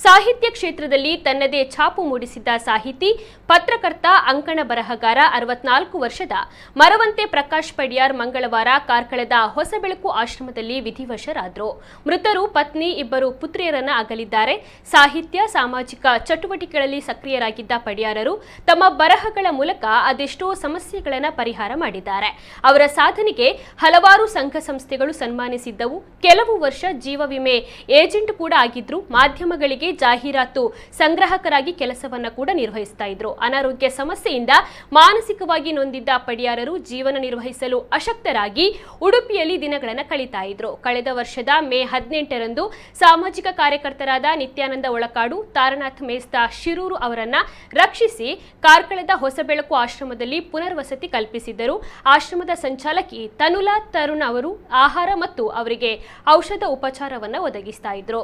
ಸಾಹಿತ್ಯ ಕ್ಷೇತ್ರದಲ್ಲಿ ತನ್ನದೇ ಛಾಪು ಮೂಡಿಸಿದ್ದ ಸಾಹಿತಿ, ಪತ್ರಕರ್ತ, ಅಂಕಣ ಬರಹಗಾರ 64 ವರ್ಷದ ಮರವಂತೆ ಪ್ರಕಾಶ್ ಪಡಿಯಾರ್ ಮಂಗಳವಾರ ಕಾರ್ಕಳದ ಹೊಸಬೆಳಕು ಆಶ್ರಮದಲ್ಲಿ ವಿಧಿವಶರಾದರು. ಮೃತರು ಪತ್ನಿ, ಇಬ್ಬರು ಪುತ್ರಿಯರನ್ನ ಅಗಲಿದ್ದಾರೆ. ಸಾಹಿತ್ಯ, ಸಾಮಾಜಿಕ ಚಟುವಟಿಕೆಗಳಲ್ಲಿ ಸಕ್ರಿಯರಾಗಿದ್ದ ಪಡಿಯಾರರು ತಮ್ಮ ಬರಹಗಳ ಮೂಲಕ ಅದೆಷ್ಟೋ ಸಮಸ್ಯೆಗಳನ್ನು ಪರಿಹಾರ ಮಾಡಿದ್ದಾರೆ. ಅವರ ಸಾಧನೆಗೆ ಹಲವಾರು ಸಂಘ ಸಂಸ್ಥೆಗಳು ಸನ್ಮಾನಿಸಿದ್ದವು. ಕೆಲವು ವರ್ಷ ಜೀವ ವಿಮೆ ಏಜೆಂಟ್ ಕೂಡ ಆಗಿದ್ರು. ಮಾಧ್ಯಮಗಳಿಗೆ ಜಾಹೀರಾತು ಸಂಗ್ರಾಹಕರಾಗಿ ಕೆಲಸವನ್ನ ಕೂಡ ನಿರ್ವಹಿಸ್ತಾ ಇದ್ರು. ಅನಾರೋಗ್ಯ ಸಮಸ್ಯೆಯಿಂದ ಮಾನಸಿಕವಾಗಿ ನೊಂದಿದ್ದ ಪಡಿಯಾರರು ಜೀವನ ನಿರ್ವಹಿಸಲು ಅಶಕ್ತರಾಗಿ ಉಡುಪಿಯಲ್ಲಿ ದಿನಗಳನ್ನು ಕಳೀತಾ ಇದ್ರು. ಕಳೆದ ವರ್ಷದ ಮೇ 18ರಂದು ಸಾಮಾಜಿಕ ಕಾರ್ಯಕರ್ತರಾದ ನಿತ್ಯಾನಂದ ಒಳಕಾಡು, ತಾರನಾಥ್ ಮೇಸ್ತಾ ಶಿರೂರು ಅವರನ್ನ ರಕ್ಷಿಸಿ ಕಾರ್ಕಳದ ಹೊಸಬೆಳಕು ಆಶ್ರಮದಲ್ಲಿ ಪುನರ್ವಸತಿ ಕಲ್ಪಿಸಿದ್ದರು. ಆಶ್ರಮದ ಸಂಚಾಲಕಿ ತನುಲಾ ತರುಣ್ ಅವರು ಆಹಾರ ಮತ್ತು ಅವರಿಗೆ ಔಷಧ ಉಪಚಾರವನ್ನ ಒದಗಿಸ್ತಾ ಇದ್ರು.